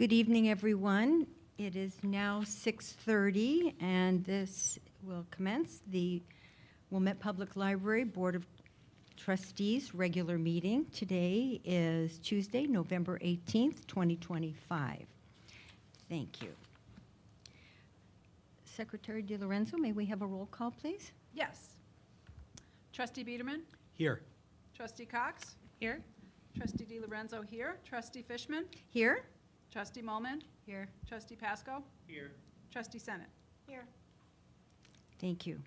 Good evening, everyone. It is now 6:30, and this will commence the Wilmette Public Library Board of Trustees regular meeting. Today is Tuesday, November 18th, 2025. Thank you. Secretary DiLorenzo, may we have a roll call, please? Yes. Trustee Biederman? Here. Trustee Cox? Here. Trustee DiLorenzo here. Trustee Fishman? Here? Trustee Mulman? Here. Trustee Pasco? Here. Trustee Senate? Here. Thank you.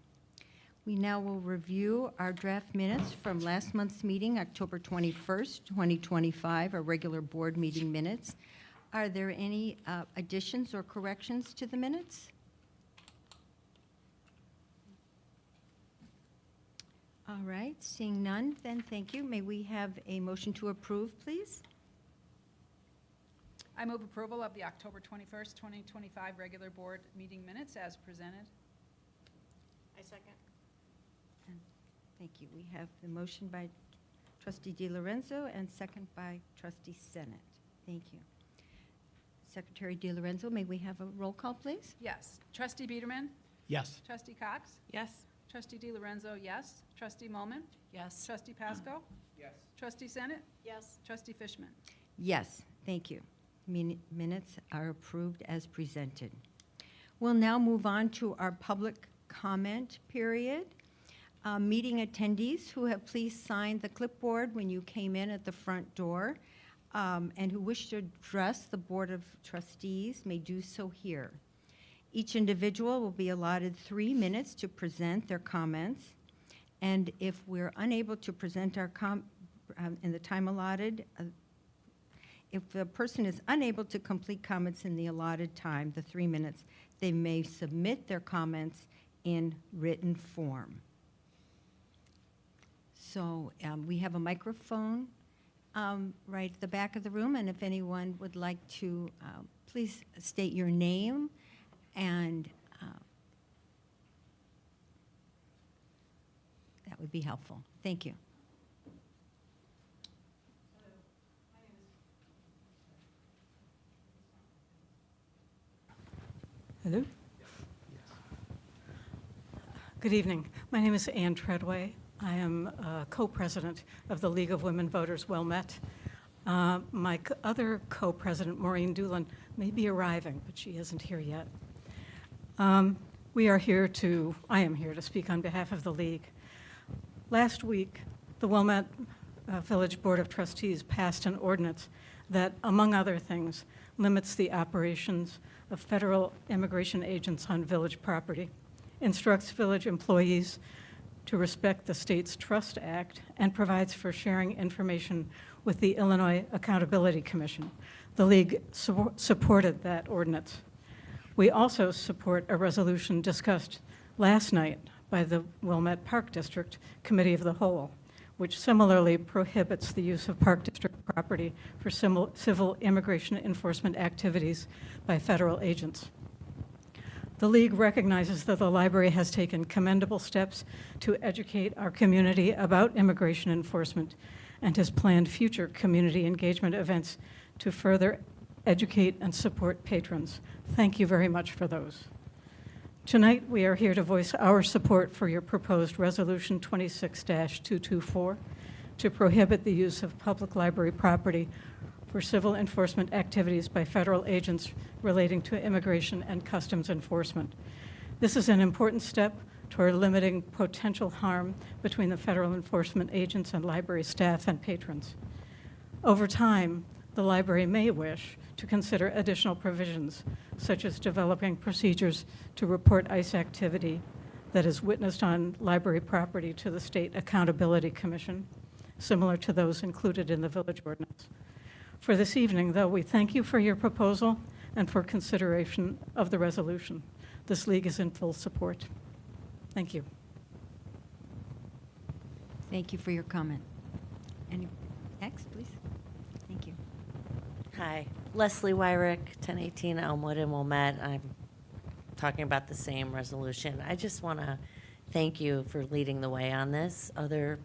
We now will review our draft minutes from last month's meeting, October 21st, 2025, our regular board meeting minutes. Are there any additions or corrections to the minutes? All right, seeing none, then thank you. May we have a motion to approve, please? I move approval of the October 21st, 2025 regular board meeting minutes as presented. I second. Thank you. We have the motion by Trustee DiLorenzo and second by Trustee Senate. Thank you. Secretary DiLorenzo, may we have a roll call, please? Yes. Trustee Biederman? Yes. Trustee Cox? Yes. Trustee DiLorenzo, yes. Trustee Mulman? Yes. Trustee Pasco? Yes. Trustee Senate? Yes. Trustee Fishman? Yes, thank you. Minutes are approved as presented. We'll now move on to our public comment period. Meeting attendees who have please signed the clipboard when you came in at the front door and who wish to address the Board of Trustees may do so here. Each individual will be allotted 3 minutes to present their comments, and if we're unable to present our in the time allotted, if the person is unable to complete comments in the allotted time, the 3 minutes, they may submit their comments in written form. So we have a microphone right at the back of the room, and if anyone would like to, please state your name and that would be helpful. Thank you. Hello? Good evening. My name is Ann Treadway. I am co-president of the League of Women Voters Wilmette. My other co-president, Maureen Doolin, may be arriving, but she isn't here yet. I am here to speak on behalf of the League. Last week, the Wilmette Village Board of Trustees passed an ordinance that, among other things, limits the operations of federal immigration agents on village property, instructs village employees to respect the state's Trust Act, and provides for sharing information with the Illinois Accountability Commission. The League supported that ordinance. We also support a resolution discussed last night by the Wilmette Park District Committee of the Whole, which similarly prohibits the use of Park District property for civil immigration enforcement activities by federal agents. The League recognizes that the library has taken commendable steps to educate our community about immigration enforcement and has planned future community engagement events to further educate and support patrons. Thank you very much for those. Tonight, we are here to voice our support for your proposed Resolution 26-224 to prohibit the use of public library property for civil enforcement activities by federal agents relating to immigration and customs enforcement. This is an important step toward limiting potential harm between the federal enforcement agents and library staff and patrons. Over time, the library may wish to consider additional provisions, such as developing procedures to report ICE activity that is witnessed on library property to the State Accountability Commission, similar to those included in the village ordinance. For this evening, though, we thank you for your proposal and for consideration of the resolution. This League is in full support. Thank you. Thank you for your comment. Any next, please? Thank you. Hi, Leslie Wyrick, 1018 Elmwood in Wilmette. I'm talking about the same resolution. I just want to thank you for leading the way on this. Other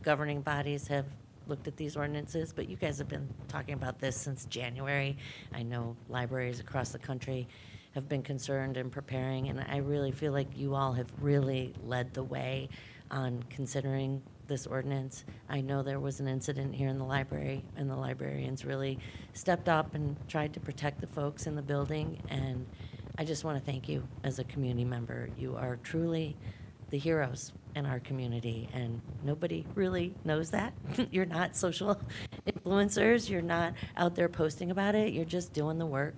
governing bodies have looked at these ordinances, but you guys have been talking about this since January. I know libraries across the country have been concerned and preparing, and I really feel like you all have really led the way on considering this ordinance. I know there was an incident here in the library, and the librarians really stepped up and tried to protect the folks in the building, and I just want to thank you as a community member. You are truly the heroes in our community, and nobody really knows that. You're not social influencers. You're not out there posting about it. You're just doing the work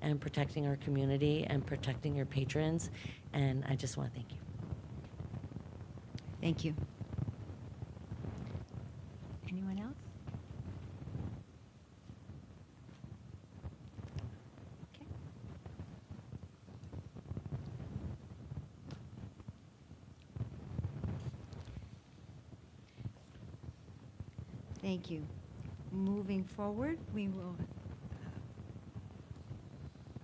and protecting our community and protecting your patrons, and I just want to thank you. Thank you. Anyone else? Okay. Thank you. Moving forward, we will,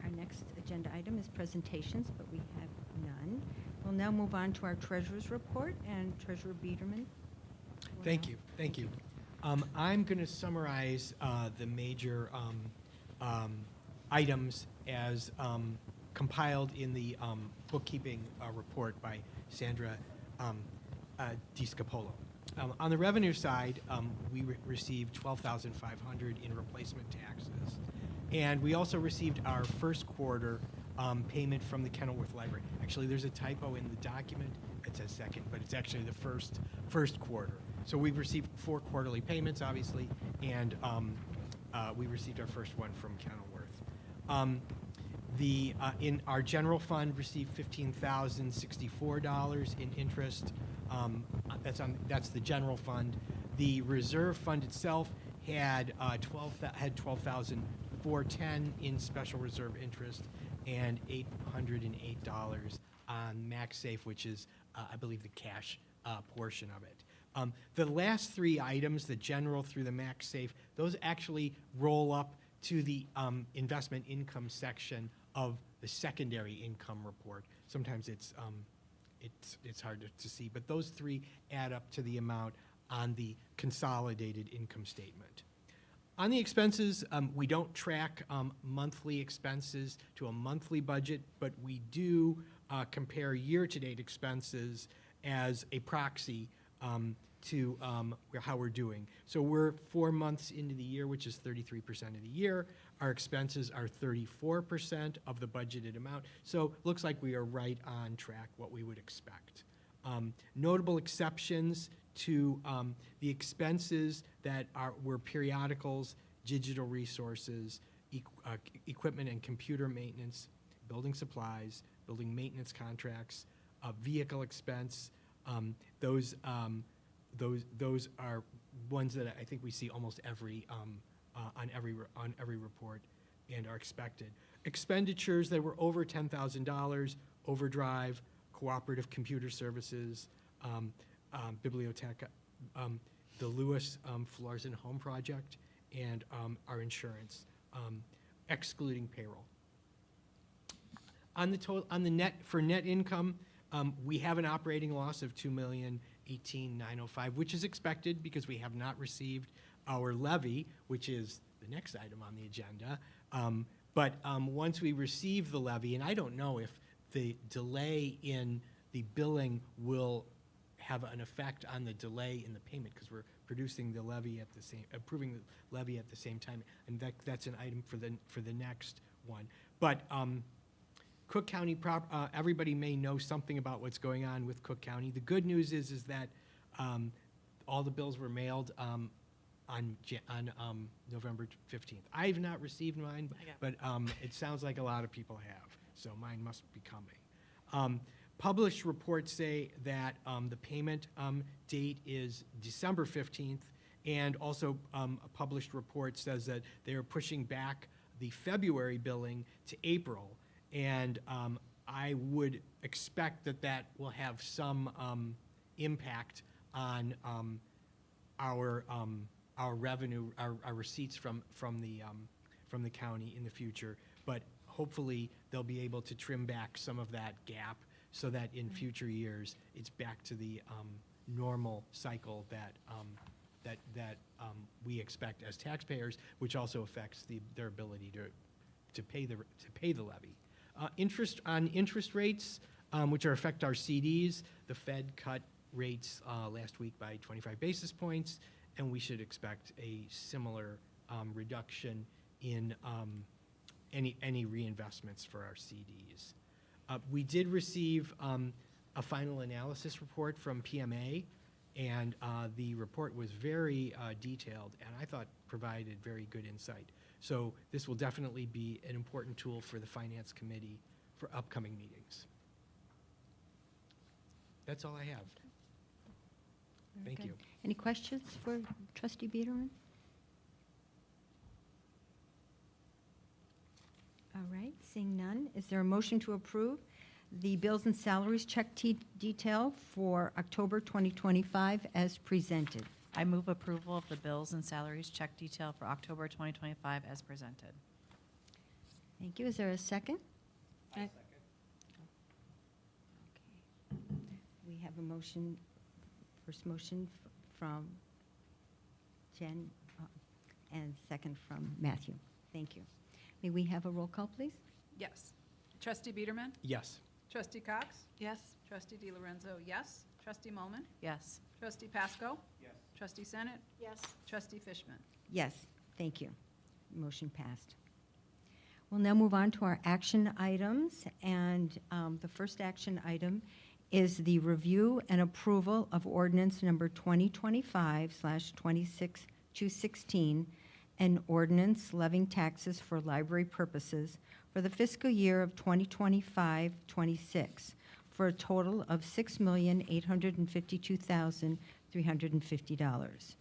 our next agenda item is presentations, but we have none. We'll now move on to our treasurer's report, and Treasurer Biederman. Thank you. I'm going to summarize the major items as compiled in the bookkeeping report by Sandra DiScapolo. On the revenue side, we received $12,500 in replacement taxes, and we also received our first quarter payment from the Kenilworth Library. Actually, there's a typo in the document. It says second, but it's actually the first quarter. So we've received 4 quarterly payments, obviously, and we received our first one from Kenilworth. In our general fund, received $15,064 in interest. That's the general fund. The reserve fund itself had $12,410 in special reserve interest and $808 on MaxSafe, which is, I believe, the cash portion of it. The last 3 items, the general through the MaxSafe, those actually roll up to the investment income section of the secondary income report. Sometimes it's hard to see, but those 3 add up to the amount on the consolidated income statement. On the expenses, we don't track monthly expenses to a monthly budget, but we do compare year-to-date expenses as a proxy to how we're doing. So we're 4 months into the year, which is 33% of the year. Our expenses are 34% of the budgeted amount. So looks like we are right on track, what we would expect. Notable exceptions to the expenses that were periodicals, digital resources, equipment and computer maintenance, building supplies, building maintenance contracts, vehicle expense. Those are ones that I think we see almost on every report and are expected. Expenditures that were over $10,000, overdrive, cooperative computer services, biblioteca, the Lewis Floors and Home Project, and our insurance, excluding payroll. On the net income, we have an operating loss of $2,018,905, which is expected because we have not received our levy, which is the next item on the agenda. But once we receive the levy, and I don't know if the delay in the billing will have an effect on the delay in the payment, because we're producing the levy at the same, approving the levy at the same time, and that's an item for the next one. But Cook County, everybody may know something about what's going on with Cook County. The good news is that all the bills were mailed on November 15th. I've not received mine, but it sounds like a lot of people have, so mine must be coming. Published reports say that the payment date is December 15th, and also a published report says that they are pushing back the February billing to April, and I would expect that will have some impact on our revenue, our receipts from the county in the future. But hopefully they'll be able to trim back some of that gap so that in future years it's back to the normal cycle that that we expect as taxpayers, which also affects their ability to pay the levy. Interest rates, which affect our CDs, the Fed cut rates last week by 25 basis points, and we should expect a similar reduction in any reinvestments for our CDs. We did receive a final analysis report from PMA, and the report was very detailed, and I thought provided very good insight. So this will definitely be an important tool for the Finance Committee for upcoming meetings. That's all I have. Very Thank good. you. Any questions for Trustee Biederman? All right, seeing none, is there a motion to approve the bills and salaries check detail for October 2025 as presented? I move approval of the bills and salaries check detail for October 2025 as presented. Thank you. Is there a second? Okay. We have a motion, first motion from Jen and second from Matthew. Thank you. May we have a roll call, please? Yes. Trustee Biederman? Yes. Trustee Cox? Yes. Trustee DiLorenzo, yes. Trustee Molman, Yes. Trustee Pasco? Yes. Trustee Senate? Yes. Trustee Fishman? Yes, thank you. Motion passed. We'll now move on to our action items, and the first action item is the review and approval of ordinance number 2025/26216, an ordinance levying taxes for library purposes for the fiscal year of 2025-26 for a total of $6,852,350.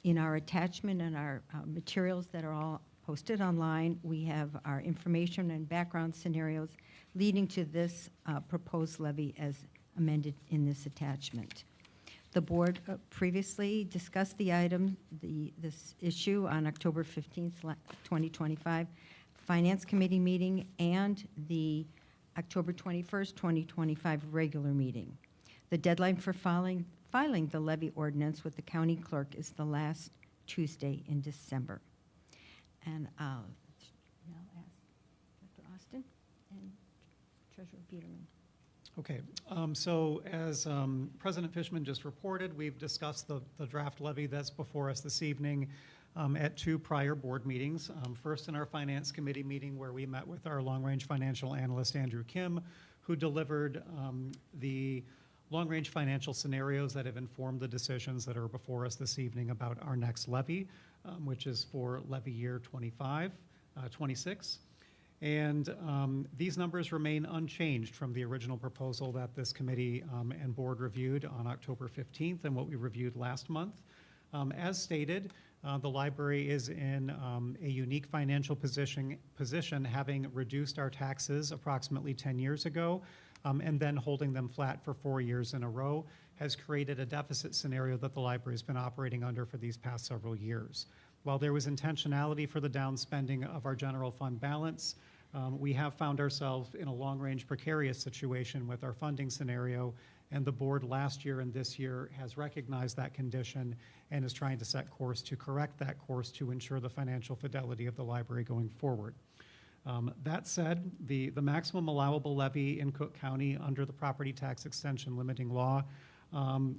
In our attachment and our materials that are all posted online, we have our information and background scenarios leading to this proposed levy as amended in this attachment. The board previously discussed the item, this issue on October 15th, 2025, Finance Committee meeting and the October 21st, 2025 regular meeting. The deadline for filing the levy ordinance with the county clerk is the last Tuesday in December. And I'll now ask Dr. Austin and Treasurer Biederman. Okay, so as President Fishman just reported, we've discussed the draft levy that's before us this evening at two prior board meetings. First in our Finance Committee meeting where we met with our long-range financial analyst, Andrew Kim, who delivered the long-range financial scenarios that have informed the decisions that are before us this evening about our next levy, which is for levy year 26. And these numbers remain unchanged from the original proposal that this committee and board reviewed on October 15th and what we reviewed last month. As stated, the library is in a unique financial position, having reduced our taxes approximately 10 years ago, and then holding them flat for 4 years in a row has created a deficit scenario that the library has been operating under for these past several years. While there was intentionality for the down spending of our general fund balance, we have found ourselves in a long-range precarious situation with our funding scenario, and the board last year and this year has recognized that condition and is trying to set course to correct that course to ensure the financial fidelity of the library going forward. That said, the maximum allowable levy in Cook County under the property tax extension limiting law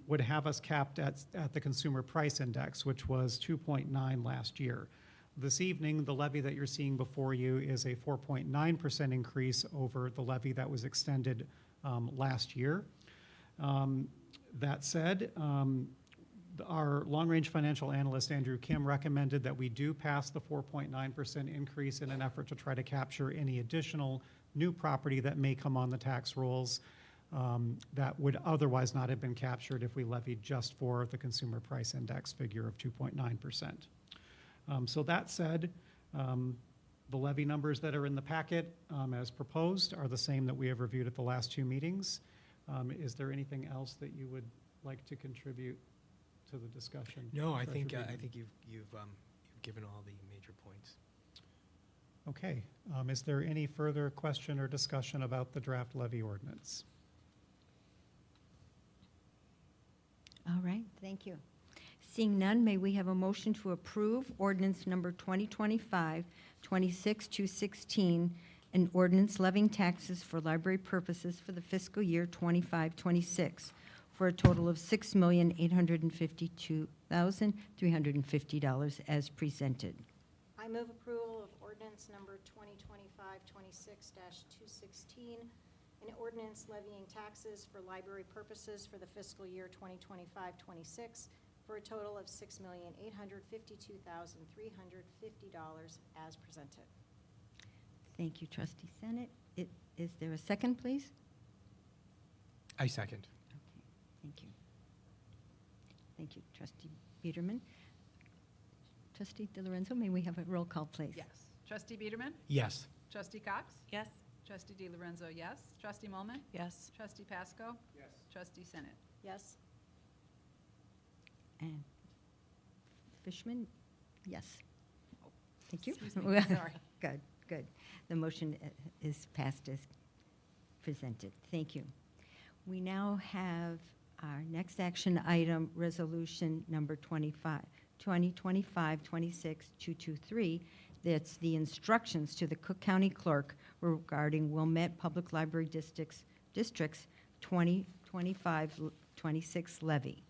would have us capped at the consumer price index, which was 2.9 last year. This evening, the levy that you're seeing before you is a 4.9% increase over the levy that was extended last year. That said, our long-range financial analyst, Andrew Kim, recommended that we do pass the 4.9% increase in an effort to try to capture any additional new property that may come on the tax rolls that would otherwise not have been captured if we levied just for the consumer price index figure of 2.9%. So that said, the levy numbers that are in the packet as proposed are the same that we have reviewed at the last two meetings. Is there anything else that you would like to contribute to the discussion? No, I Treasurer think Biederman? you've given all the major points. Okay. Is there any further question or discussion about the draft levy ordinance? All right, thank you. Seeing none, may we have a motion to approve ordinance number 2025-26-216, an ordinance levying taxes for library purposes for the fiscal year 25-26 for a total of $6,852,350 as presented. I move approval of ordinance number 2025-26-216, an ordinance levying taxes for library purposes for the fiscal year 2025-26 for a total of $6,852,350 as presented. Thank you, Trustee Senate. Is there a second, please? I second. Okay, thank you. Thank you, Trustee Biederman. Trustee DiLorenzo, may we have a roll call, please? Yes. Trustee Biederman? Yes. Trustee Cox? Yes. Trustee DiLorenzo, yes. Trustee Molman, Yes. Trustee Pasco? Yes. Trustee Senate? Yes. And Fishman? Yes. Oh, Thank you. excuse me, sorry. Good, good. The motion is passed as presented. Thank you. We now have our next action item, resolution number 2025-26-223. That's the instructions to the Cook County Clerk regarding Wilmette Public Library District's 2025-26 levy.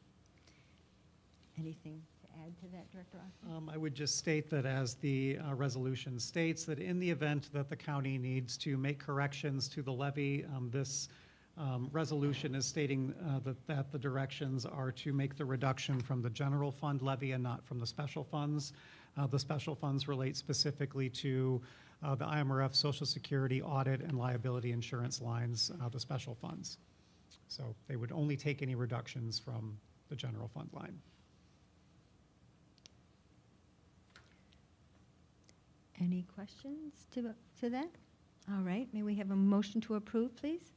Anything to add to that, Director Austin? I would just state that as the resolution states, that in the event that the county needs to make corrections to the levy, this resolution is stating that the directions are to make the reduction from the general fund levy and not from the special funds. The special funds relate specifically to the IMRF Social Security audit and liability insurance lines, the special funds. So they would only take any reductions from the general fund line. Any questions to that? All right, may we have a motion to approve, please?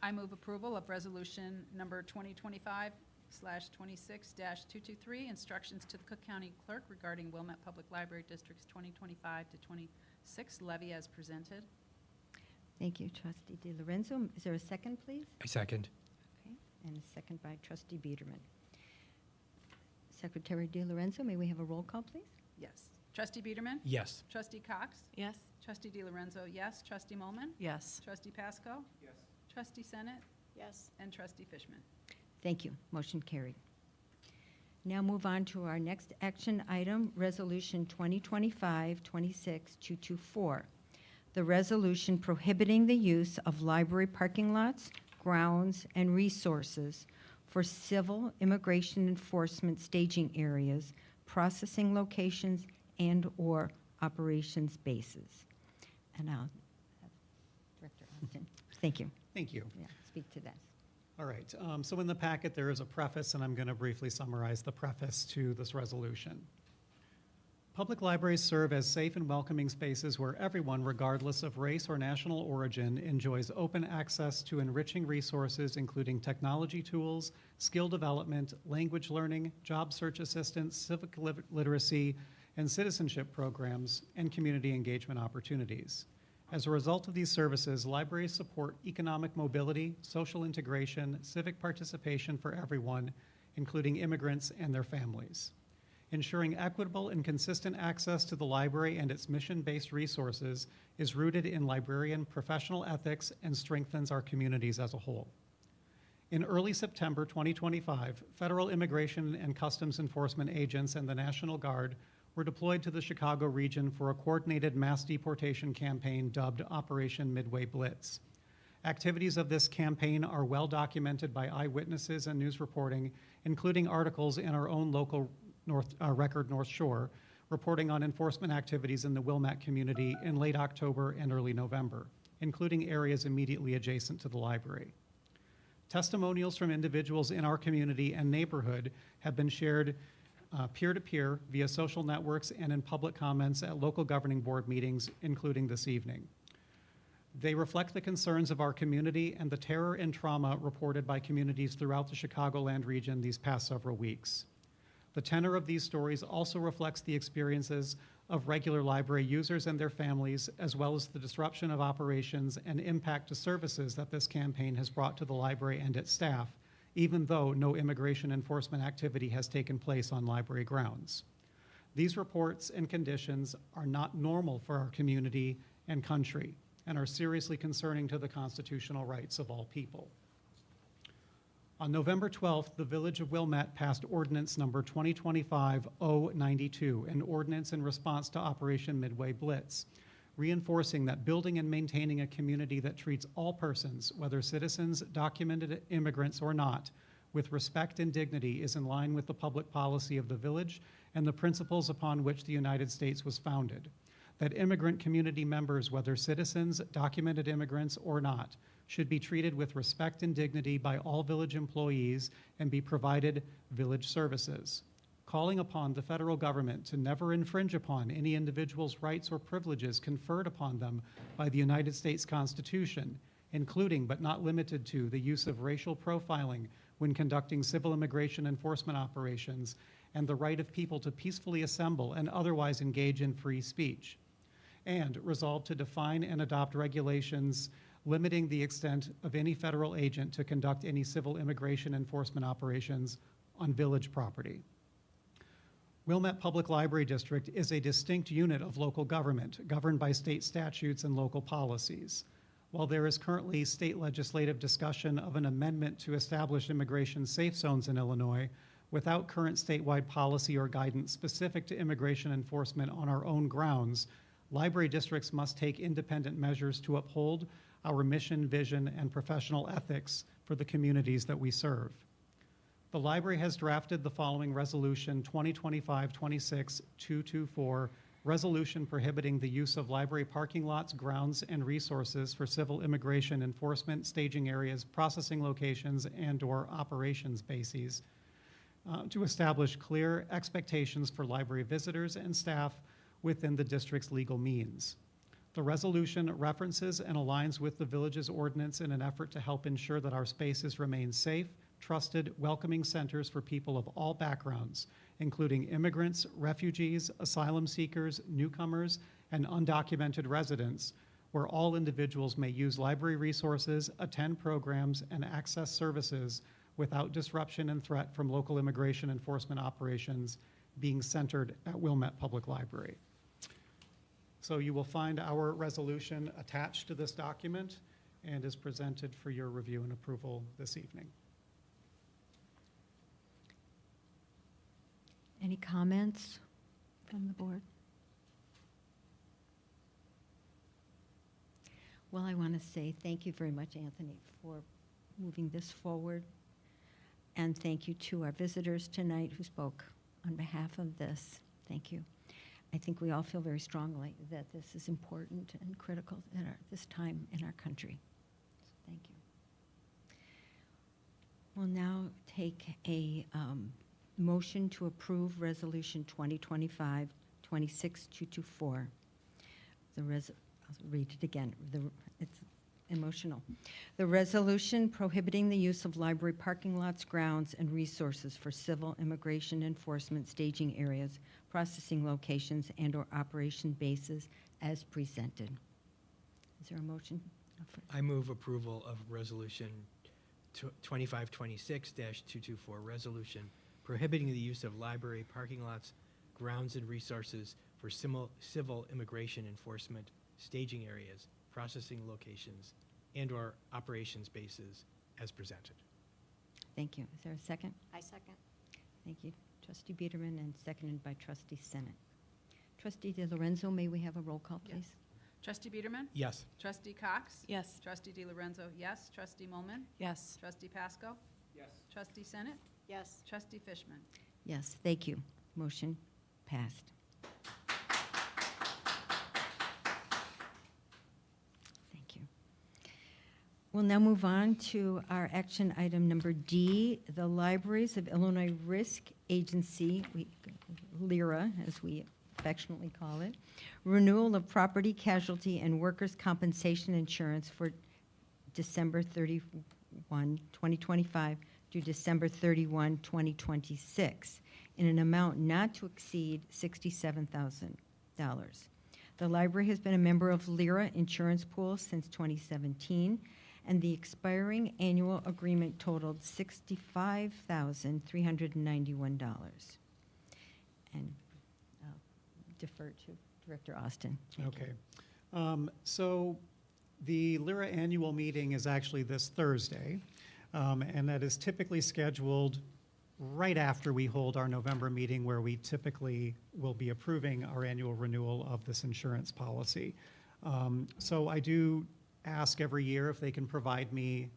I move approval of resolution number 2025/26-223, instructions to the Cook County Clerk regarding Wilmette Public Library District's 2025-26 levy as presented. Thank you, Trustee DiLorenzo. Is there a second, please? I second. Okay, and a second by Trustee Biederman. Secretary DiLorenzo, may we have a roll call, please? Yes. Trustee Biederman? Yes. Trustee Cox? Yes. Trustee DiLorenzo, yes. Trustee Molman, Yes. Trustee Pasco? Yes. Trustee Senate? Yes. And Trustee Fishman? Thank you. Motion carried. Now move on to our next action item, Resolution 2025-26-224. The resolution prohibiting the use of library parking lots, grounds, and resources for civil immigration enforcement staging areas, processing locations, and/or operations bases. And I'll have Director Austin. Thank you. Thank you. Yeah, speak to that. All right, so in the packet, there is a preface, and I'm going to briefly summarize the preface to this resolution. Public libraries serve as safe and welcoming spaces where everyone, regardless of race or national origin, enjoys open access to enriching resources, including technology tools, skill development, language learning, job search assistance, civic literacy, and citizenship programs, and community engagement opportunities. As a result of these services, libraries support economic mobility, social integration, civic participation for everyone, including immigrants and their families. Ensuring equitable and consistent access to the library and its mission-based resources is rooted in librarian professional ethics and strengthens our communities as a whole. In early September 2025, federal immigration and customs enforcement agents and the National Guard were deployed to the Chicago region for a coordinated mass deportation campaign dubbed Operation Midway Blitz. Activities of this campaign are well documented by eyewitnesses and news reporting, including articles in our own local Record North Shore, reporting on enforcement activities in the Wilmette community in late October and early November, including areas immediately adjacent to the library. Testimonials from individuals in our community and neighborhood have been shared peer-to-peer via social networks and in public comments at local governing board meetings, including this evening. They reflect the concerns of our community and the terror and trauma reported by communities throughout the Chicagoland region these past several weeks. The tenor of these stories also reflects the experiences of regular library users and their families, as well as the disruption of operations and impact to services that this campaign has brought to the library and its staff, even though no immigration enforcement activity has taken place on library grounds. These reports and conditions are not normal for our community and country and are seriously concerning to the constitutional rights of all people. On November 12th, the Village of Wilmette passed Ordinance Number 2025-092, an ordinance in response to Operation Midway Blitz, reinforcing that building and maintaining a community that treats all persons, whether citizens, documented immigrants, or not, with respect and dignity is in line with the public policy of the village and the principles upon which the United States was founded. That immigrant community members, whether citizens, documented immigrants, or not, should be treated with respect and dignity by all village employees and be provided village services. Calling upon the federal government to never infringe upon any individual's rights or privileges conferred upon them by the United States Constitution, including but not limited to the use of racial profiling when conducting civil immigration enforcement operations, and the right of people to peacefully assemble and otherwise engage in free speech. And resolve to define and adopt regulations limiting the extent of any federal agent to conduct any civil immigration enforcement operations on village property. Wilmette Public Library District is a distinct unit of local government governed by state statutes and local policies. While there is currently state legislative discussion of an amendment to establish immigration safe zones in Illinois, without current statewide policy or guidance specific to immigration enforcement on our own grounds, library districts must take independent measures to uphold our mission, vision, and professional ethics for the communities that we serve. The library has drafted the following Resolution 2025-26-224, resolution prohibiting the use of library parking lots, grounds, and resources for civil immigration enforcement, staging areas, processing locations, and/or operations bases, to establish clear expectations for library visitors and staff within the district's legal means. The resolution references and aligns with the village's ordinance in an effort to help ensure that our spaces remain safe, trusted, welcoming centers for people of all backgrounds, including immigrants, refugees, asylum seekers, newcomers, and undocumented residents, where all individuals may use library resources, attend programs, and access services without disruption and threat from local immigration enforcement operations being centered at Wilmette Public Library. So you will find our resolution attached to this document and is presented for your review and approval this evening. Any comments from the board? Well, I want to say thank you very much, Anthony, for moving this forward. And thank you to our visitors tonight who spoke on behalf of this. Thank you. I think we all feel very strongly that this is important and critical at this time in our country. So thank you. We'll now take a motion to approve Resolution 2025-26224. I'll read it again. It's emotional. The resolution prohibiting the use of library parking lots, grounds, and resources for civil immigration enforcement staging areas, processing locations, and/or operation bases as presented. Is there a motion? I move approval of Resolution 2526-224, resolution prohibiting the use of library parking lots, grounds, and resources for civil immigration enforcement staging areas, processing locations, and/or operations bases as presented. Thank you. Is there a second? I second. Thank you, Trustee Biederman, and seconded by Trustee Senate. Trustee DiLorenzo, may we have a roll call, Yes. please? Trustee Biederman? Yes. Trustee Cox? Yes. Trustee DiLorenzo, yes. Trustee Molman, Yes. Trustee Pasco? Yes. Trustee Senate? Yes. Trustee Fishman? Yes, thank you. Motion passed. Thank you. We'll now move on to our action item number D, the Libraries of Illinois Risk Agency, LIRA, as we affectionately call it, renewal of property casualty and workers' compensation insurance for December 31, 2025 to December 31, 2026, in an amount not to exceed $67,000. The library has been a member of LIRA Insurance Pool since 2017, and the expiring annual agreement totaled $65,391. And I'll defer to Director Austin. Thank you. Okay. So the LIRA annual meeting is actually this Thursday, and that is typically scheduled right after we hold our November meeting, where we typically will be approving our annual renewal of this insurance policy. So I do ask every year if they can provide me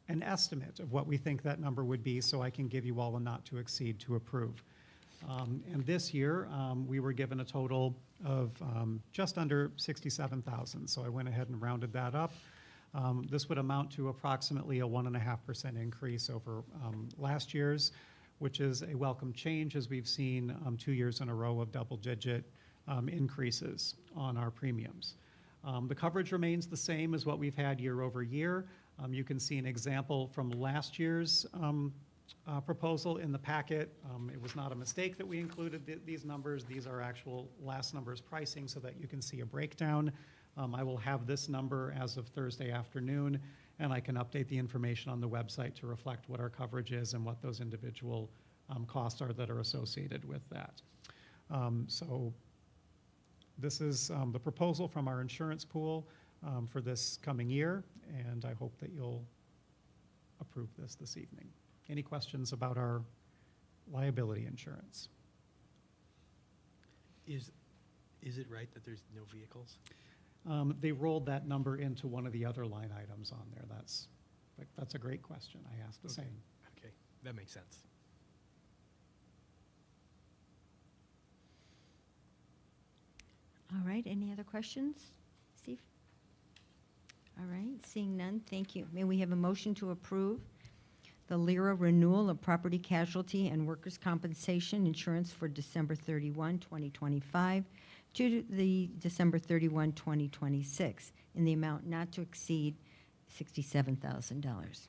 an estimate of what we think that number would be, so I can give you all a not to exceed to approve. And this year, we were given a total of just under 67,000. So I went ahead and rounded that up. This would amount to approximately a 1.5% increase over last year's, which is a welcome change, as we've seen 2 years in a row of double-digit increases on our premiums. The coverage remains the same as what we've had year over year. You can see an example from last year's proposal in the packet. It was not a mistake that we included these numbers. These are actual last numbers pricing so that you can see a breakdown. I will have this number as of Thursday afternoon, and I can update the information on the website to reflect what our coverage is and what those individual costs are that are associated with that. So this is the proposal from our insurance pool for this coming year, and I hope that you'll approve this evening. Any questions about our liability insurance? Is it right that there's no vehicles? They rolled that number into one of the other line items on there. That's a great question. I asked the same. Okay, that makes sense. All right, any other questions? Steve? All right, seeing none, thank you. May we have a motion to approve the LIRA renewal of property casualty and workers' compensation insurance for December 31, 2025 to the December 31, 2026 in the amount not to exceed $67,000.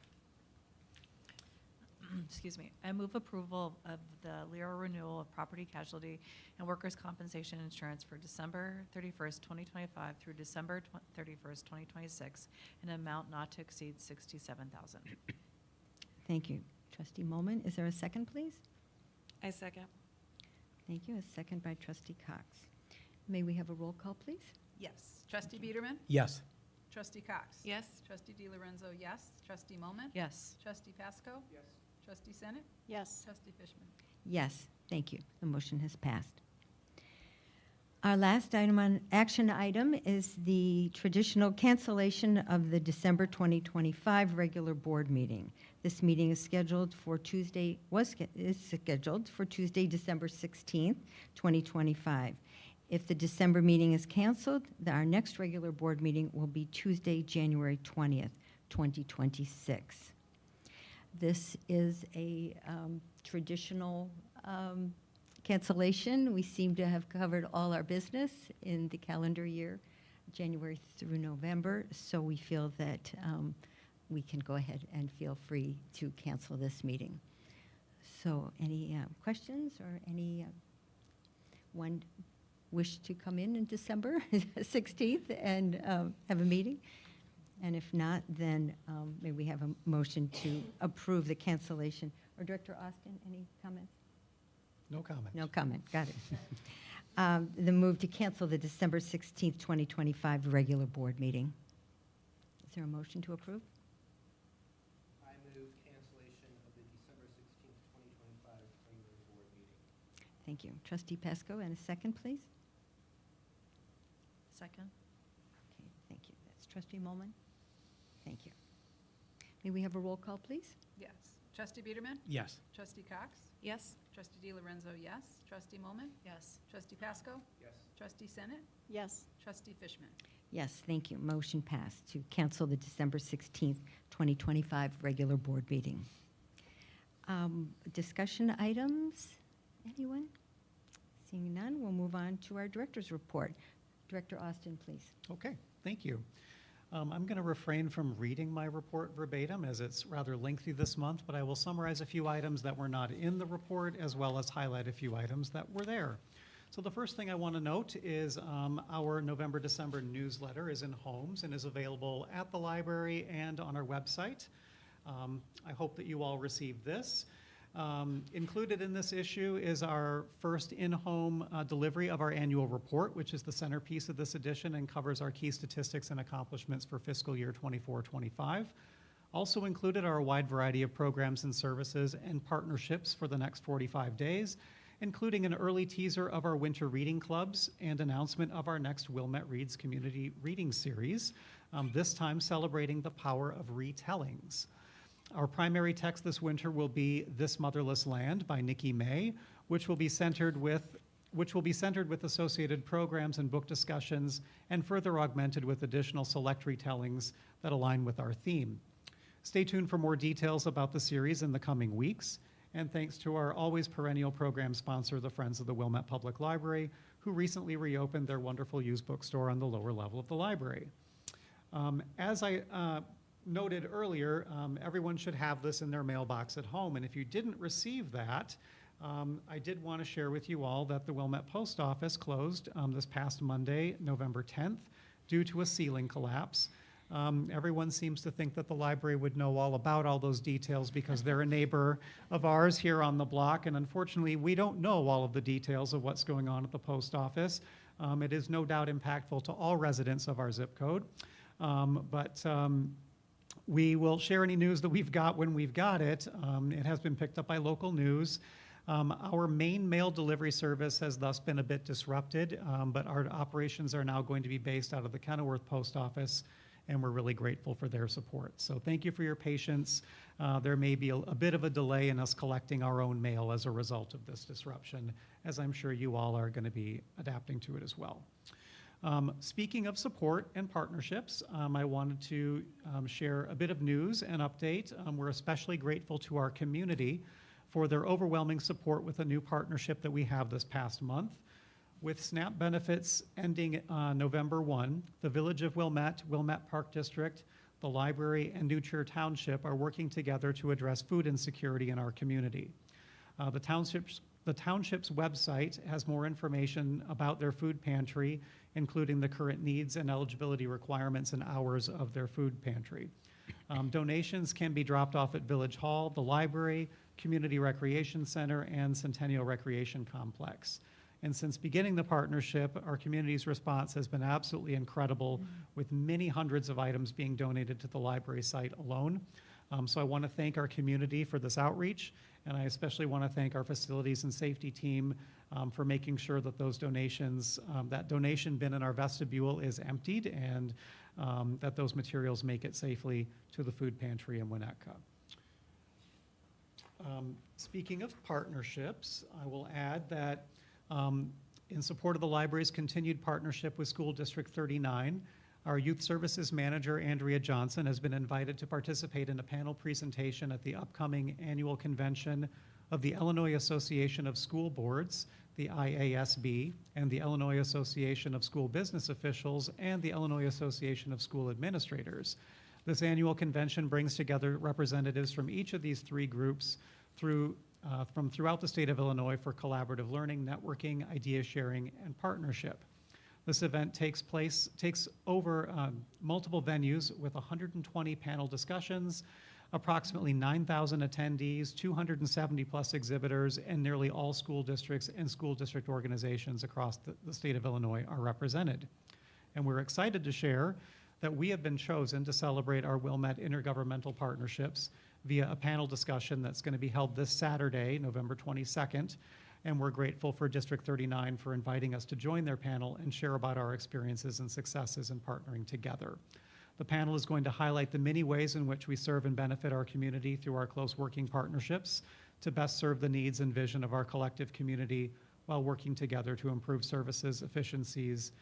Excuse me. I move approval of the LIRA renewal of property casualty and workers' compensation insurance for December 31st, 2025 through December 31st, 2026 in an amount not to exceed $67,000. Thank you. Trustee Molman, is there a second, please? I second. Thank you. A second by Trustee Cox. May we have a roll call, please? Yes. Trustee Biederman? Yes. Trustee Cox? Yes. Trustee DiLorenzo, yes. Trustee Molman. Yes. Trustee Pasco? Yes. Trustee Senate? Yes. Trustee Fishman? Yes, thank you. The motion has passed. Our last item on action item is the traditional cancellation of the December 2025 regular board meeting. This meeting is scheduled for Tuesday, is scheduled for Tuesday, December 16th, 2025. If the December meeting is canceled, our next regular board meeting will be Tuesday, January 20th, 2026. This is a traditional cancellation. We seem to have covered all our business in the calendar year, January through November, so we feel that we can go ahead and feel free to cancel this meeting. So any questions or any one wish to come in December 16th and have a meeting? And if not, then may we have a motion to approve the cancellation? Or Director Austin, any comments? No comment. No comment, got it. The move to cancel the December 16th, 2025 regular board meeting. Is there a motion to approve? I move cancellation of the December 16th, 2025 regular board meeting. Thank you. Trustee Pesco, and a second, please? Second. Okay, thank you. That's Trustee Molman. Thank you. May we have a roll call, please? Yes. Trustee Biederman? Yes. Trustee Cox? Yes. Trustee DiLorenzo, yes. Trustee Molman. Yes. Trustee Pasco? Yes. Trustee Senate? Yes. Trustee Fishman? Yes, thank you. Motion passed to cancel the December 16th, 2025 regular board meeting. Discussion items? Anyone? Seeing none, we'll move on to our director's report. Director Austin, please. Okay, thank you. I'm going to refrain from reading my report verbatim as it's rather lengthy this month, but I will summarize a few items that were not in the report as well as highlight a few items that were there. So the first thing I want to note is our November-December newsletter is in homes and is available at the library and on our website. I hope that you all received this. Included in this issue is our first in-home delivery of our annual report, which is the centerpiece of this edition and covers our key statistics and accomplishments for fiscal year 24-25. Also included are a wide variety of programs and services and partnerships for the next 45 days, including an early teaser of our winter reading clubs and announcement of our next Wilmette Reads community reading series, this time celebrating the power of retellings. Our primary text this winter will be This Motherless Land by Nikki May, which will be centered with associated programs and book discussions, and further augmented with additional select retellings that align with our theme. Stay tuned for more details about the series in the coming weeks, and thanks to our always perennial program sponsor, the Friends of the Wilmette Public Library, who recently reopened their wonderful used bookstore on the lower level of the library. As I noted earlier, everyone should have this in their mailbox at home, and if you didn't receive that, I did want to share with you all that the Wilmette Post Office closed this past Monday, November 10th, due to a ceiling collapse. Everyone seems to think that the library would know all about all those details because they're a neighbor of ours here on the block, and unfortunately, we don't know all of the details of what's going on at the post office. It is no doubt impactful to all residents of our zip code, but we will share any news that we've got when we've got it. It has been picked up by local news. Our main mail delivery service has thus been a bit disrupted, but our operations are now going to be based out of the Kenilworth Post Office, and we're really grateful for their support. So thank you for your patience. There may be a bit of a delay in us collecting our own mail as a result of this disruption, as I'm sure you all are going to be adapting to it as well. Speaking of support and partnerships, I wanted to share a bit of news and update. We're especially grateful to our community for their overwhelming support with a new partnership that we have this past month. With SNAP benefits ending November 1, the Village of Wilmette, Wilmette Park District, the library, and New Trier Township are working together to address food insecurity in our community. The township's website has more information about their food pantry, including the current needs and eligibility requirements and hours of their food pantry. Donations can be dropped off at Village Hall, the library, Community Recreation Center, and Centennial Recreation Complex. And since beginning the partnership, our community's response has been absolutely incredible, with many hundreds of items being donated to the library site alone. So I want to thank our community for this outreach, and I especially want to thank our facilities and safety team for making sure that those donations, that donation bin in our vestibule is emptied, and that those materials make it safely to the food pantry in Winnetka. Speaking of partnerships, I will add that in support of the library's continued partnership with School District 39, our Youth Services Manager, Andrea Johnson, has been invited to participate in a panel presentation at the upcoming annual convention of the Illinois Association of School Boards, the IASB, and the Illinois Association of School Business Officials, and the Illinois Association of School Administrators. This annual convention brings together representatives from each of these three groups from throughout the state of Illinois for collaborative learning, networking, idea sharing, and partnership. This event takes over multiple venues with 120 panel discussions, approximately 9,000 attendees, 270 plus exhibitors, and nearly all school districts and school district organizations across the state of Illinois are represented. And we're excited to share that we have been chosen to celebrate our Wilmette intergovernmental partnerships via a panel discussion that's going to be held this Saturday, November 22nd, and we're grateful for District 39 for inviting us to join their panel and share about our experiences and successes in partnering together. The panel is going to highlight the many ways in which we serve and benefit our community through our close working partnerships to best serve the needs and vision of our collective community while working together to improve services, efficiencies,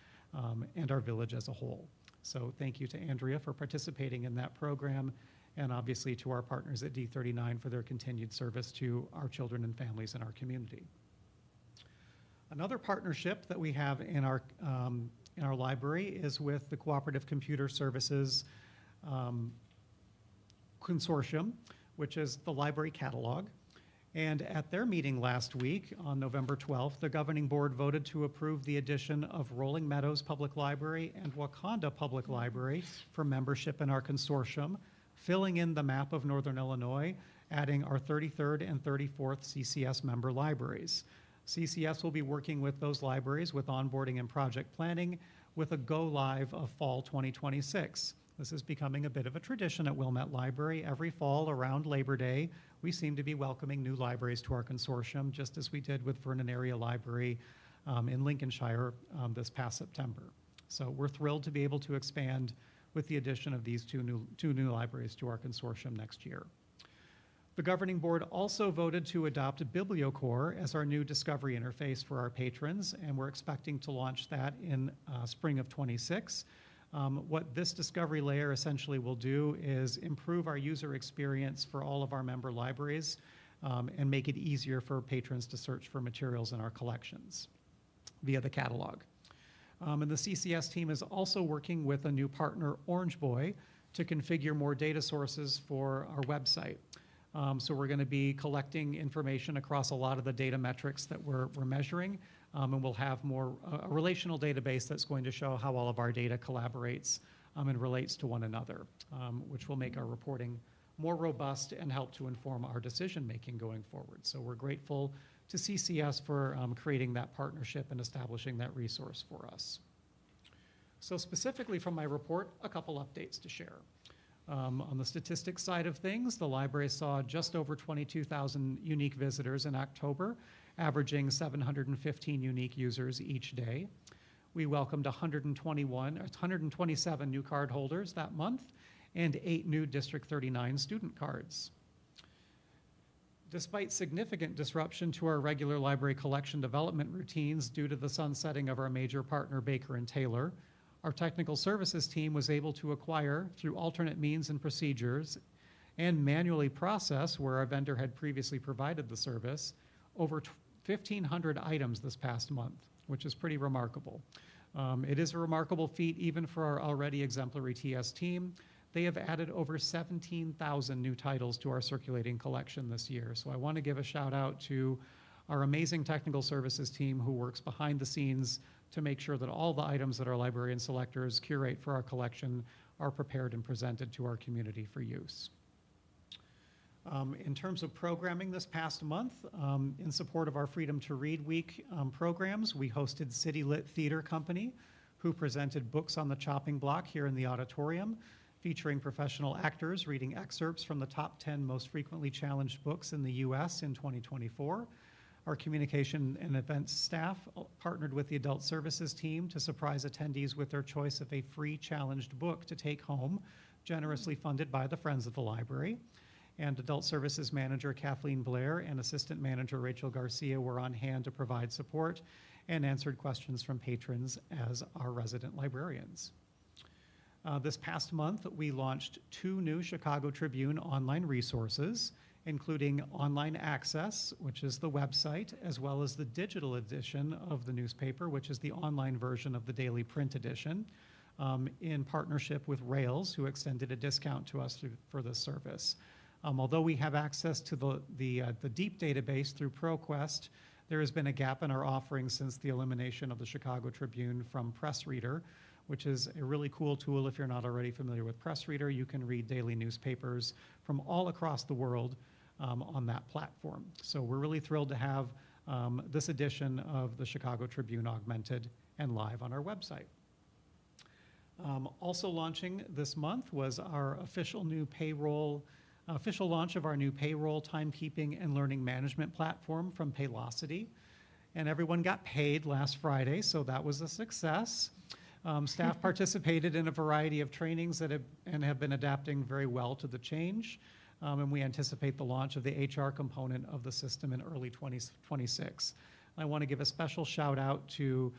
and our village as a whole. So thank you to Andrea for participating in that program, and obviously to our partners at D39 for their continued service to our children and families in our community. Another partnership that we have in our library is with the Cooperative Computer Services Consortium, which is the library catalog. And at their meeting last week, on November 12th, the governing board voted to approve the addition of Rolling Meadows Public Library and Wakanda Public Library for membership in our consortium, filling in the map of Northern Illinois, adding our 33rd and 34th CCS member libraries. CCS will be working with those libraries with onboarding and project planning with a go-live of fall 2026. This is becoming a bit of a tradition at Wilmette Library. Every fall around Labor Day, we seem to be welcoming new libraries to our consortium, just as we did with Vernon Area Library in Lincolnshire this past September. So we're thrilled to be able to expand with the addition of these two new libraries to our consortium next year. The governing board also voted to adopt BiblioCore as our new discovery interface for our patrons, and we're expecting to launch that in spring of '26. What this discovery layer essentially will do is improve our user experience for all of our member libraries and make it easier for patrons to search for materials in our collections via the catalog. And the CCS team is also working with a new partner, Orange Boy, to configure more data sources for our website. So we're going to be collecting information across a lot of the data metrics that we're measuring, and we'll have more a relational database that's going to show how all of our data collaborates and relates to one another, which will make our reporting more robust and help to inform our decision-making going forward. So we're grateful to CCS for creating that partnership and establishing that resource for us. So specifically from my report, a couple updates to share. On the statistics side of things, the library saw just over 22,000 unique visitors in October, averaging 715 unique users each day. We welcomed 127 new card holders that month and 8 new District 39 student cards. Despite significant disruption to our regular library collection development routines due to the sunsetting of our major partner, Baker & Taylor, our technical services team was able to acquire, through alternate means and procedures, and manually process, where our vendor had previously provided the service, over 1,500 items this past month, which is pretty remarkable. It is a remarkable feat even for our already exemplary TS team. They have added over 17,000 new titles to our circulating collection this year. So I want to give a shout out to our amazing technical services team who works behind the scenes to make sure that all the items that our librarian selectors curate for our collection are prepared and presented to our community for use. In terms of programming this past month, in support of our Freedom to Read Week programs, we hosted City Lit Theater Company, who presented books on the chopping block here in the auditorium, featuring professional actors reading excerpts from the top 10 most frequently challenged books in the U.S. in 2024. Our communication and events staff partnered with the adult services team to surprise attendees with their choice of a free challenged book to take home, generously funded by the Friends of the Library. And adult services manager Kathleen Blair and assistant manager Rachel Garcia were on hand to provide support and answered questions from patrons as our resident librarians. This past month, we launched 2 new Chicago Tribune online resources, including Online Access, which is the website, as well as the digital edition of the newspaper, which is the online version of the daily print edition, in partnership with Rails, who extended a discount to us for this service. Although we have access to the deep database through ProQuest, there has been a gap in our offerings since the elimination of the Chicago Tribune from Press Reader, which is a really cool tool. If you're not already familiar with Press Reader, you can read daily newspapers from all across the world on that platform. So we're really thrilled to have this edition of the Chicago Tribune augmented and live on our website. Also launching this month was our official launch of our new payroll, timekeeping, and learning management platform from Paylocity. And everyone got paid last Friday, so that was a success. Staff participated in a variety of trainings that have been adapting very well to the change. And we anticipate the launch of the HR component of the system in early 2026. I want to give a special shout out to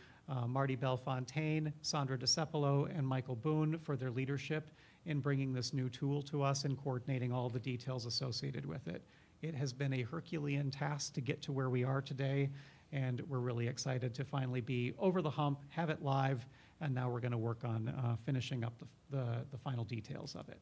Marty Belfontaine, Sandra DeCepolo, and Michael Boone for their leadership in bringing this new tool to us and coordinating all the details associated with it. It has been a Herculean task to get to where we are today, and we're really excited to finally be over the hump, have it live, and now we're going to work on finishing up the final details of it.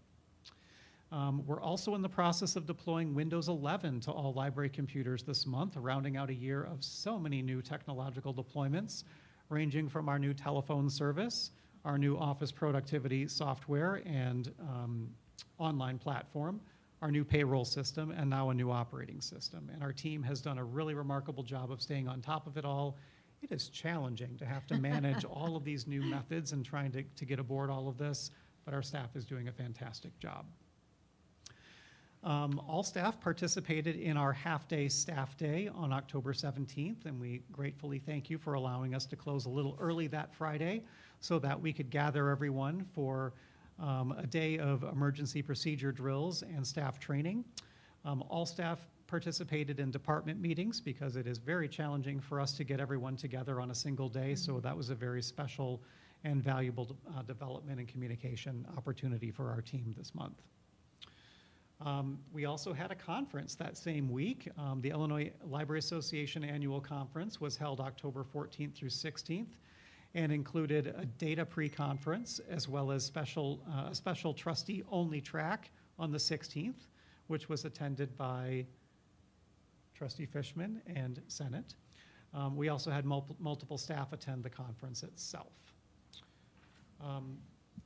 We're also in the process of deploying Windows 11 to all library computers this month, rounding out a year of so many new technological deployments, ranging from our new telephone service, our new office productivity software and online platform, our new payroll system, and now a new operating system. And our team has done a really remarkable job of staying on top of it all. It is challenging to have to manage all of these new methods and trying to get aboard all of this, but our staff is doing a fantastic job. All staff participated in our half-day staff day on October 17th, and we gratefully thank you for allowing us to close a little early that Friday so that we could gather everyone for a day of emergency procedure drills and staff training. All staff participated in department meetings because it is very challenging for us to get everyone together on a single day, so that was a very special and valuable development and communication opportunity for our team this month. We also had a conference that same week. The Illinois Library Association Annual Conference was held October 14th through 16th and included a data pre-conference as well as a special trustee-only track on the 16th, which was attended by Trustee Fishman and Senate. We also had multiple staff attend the conference itself.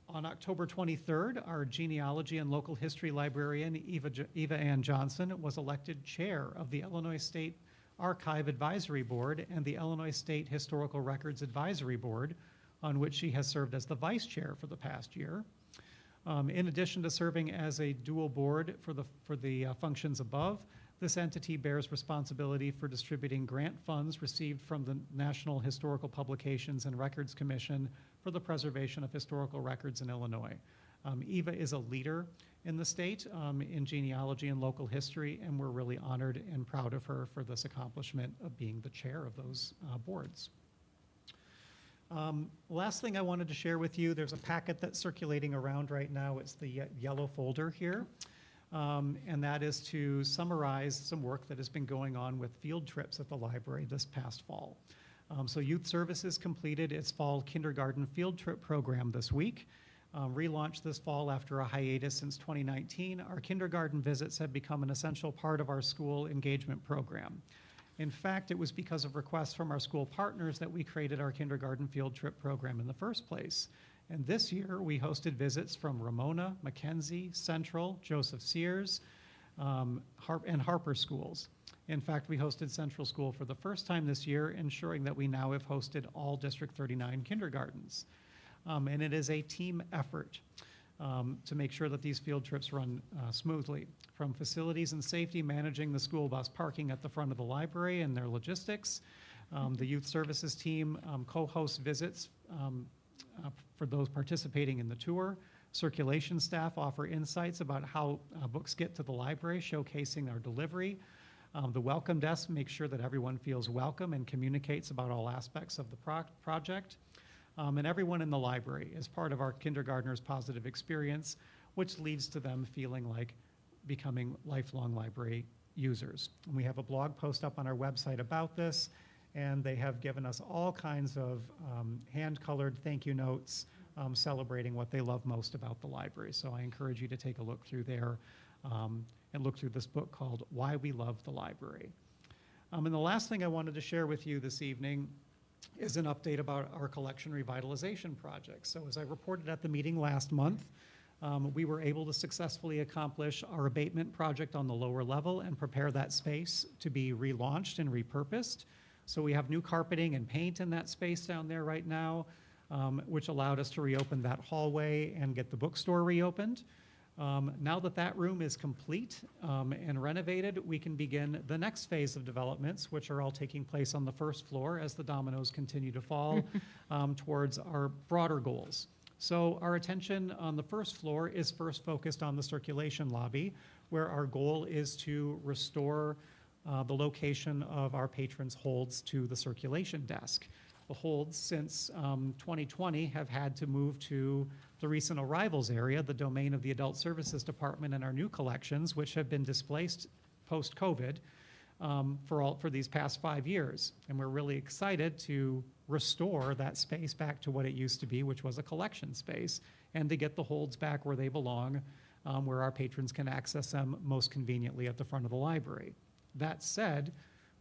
On October 23rd, our genealogy and local history librarian, Eva Ann Johnson, was elected chair of the Illinois State Archive Advisory Board and the Illinois State Historical Records Advisory Board, on which she has served as the vice chair for the past year. In addition to serving as a dual board for the functions above, this entity bears responsibility for distributing grant funds received from the National Historical Publications and Records Commission for the preservation of historical records in Illinois. Eva is a leader in the state in genealogy and local history, and we're really honored and proud of her for this accomplishment of being the chair of those boards. Last thing I wanted to share with you, there's a packet that's circulating around right now. It's the yellow folder here. And that is to summarize some work that has been going on with field trips at the library this past fall. So Youth Services completed its fall kindergarten field trip program this week. Relaunched this fall after a hiatus since 2019, our kindergarten visits have become an essential part of our school engagement program. In fact, it was because of requests from our school partners that we created our kindergarten field trip program in the first place. And this year, we hosted visits from Ramona, Mackenzie, Central, Joseph Sears, and Harper schools. In fact, we hosted Central School for the first time this year, ensuring that we now have hosted all District 39 kindergartens. And it is a team effort to make sure that these field trips run smoothly. From facilities and safety, managing the school bus parking at the front of the library and their logistics. The Youth Services team co-hosts visits for those participating in the tour. Circulation staff offer insights about how books get to the library, showcasing our delivery. The welcome desk makes sure that everyone feels welcome and communicates about all aspects of the project. And everyone in the library is part of our kindergartners' positive experience, which leads to them feeling like becoming lifelong library users. And we have a blog post up on our website about this, and they have given us all kinds of hand-colored thank you notes celebrating what they love most about the library. So I encourage you to take a look through there and look through this book called Why We Love the Library. And the last thing I wanted to share with you this evening is an update about our collection revitalization project. So as I reported at the meeting last month, we were able to successfully accomplish our abatement project on the lower level and prepare that space to be relaunched and repurposed. So we have new carpeting and paint in that space down there right now, which allowed us to reopen that hallway and get the bookstore reopened. Now that that room is complete and renovated, we can begin the next phase of developments, which are all taking place on the first floor as the dominoes continue to fall towards our broader goals. So our attention on the first floor is first focused on the circulation lobby, where our goal is to restore the location of our patrons' holds to the circulation desk. The holds since 2020 have had to move to the recent arrivals area, the domain of the Adult Services Department, and our new collections, which have been displaced post-COVID for these past 5 years. And we're really excited to restore that space back to what it used to be, which was a collection space, and to get the holds back where they belong where our patrons can access them most conveniently at the front of the library. That said,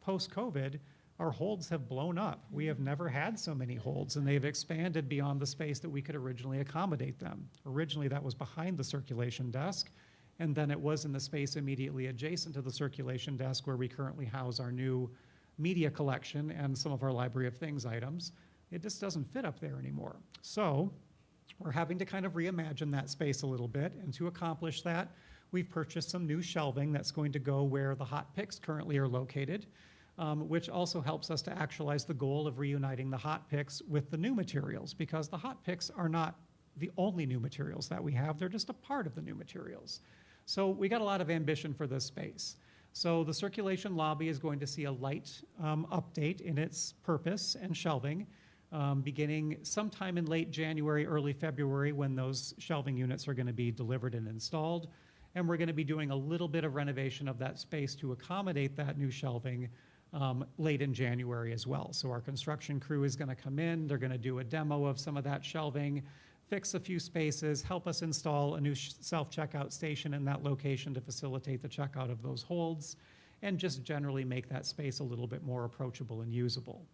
post-COVID, our holds have blown up. We have never had so many holds, and they've expanded beyond the space that we could originally accommodate them. Originally, that was behind the circulation desk, and then it was in the space immediately adjacent to the circulation desk where we currently house our new media collection and some of our Library of Things items. It just doesn't fit up there anymore. So we're having to kind of reimagine that space a little bit, and to accomplish that, we've purchased some new shelving that's going to go where the hot picks currently are located, which also helps us to actualize the goal of reuniting the hot picks with the new materials, because the hot picks are not the only new materials that we have, they're just a part of the new materials. So we got a lot of ambition for this space. So the circulation lobby is going to see a light update in its purpose and shelving, beginning sometime in late January, early February, when those shelving units are going to be delivered and installed. And we're going to be doing a little bit of renovation of that space to accommodate that new shelving late in January as well. So our construction crew is going to come in, they're going to do a demo of some of that shelving, fix a few spaces, help us install a new self-checkout station in that location to facilitate the checkout of those holds, and just generally make that space a little bit more approachable and usable.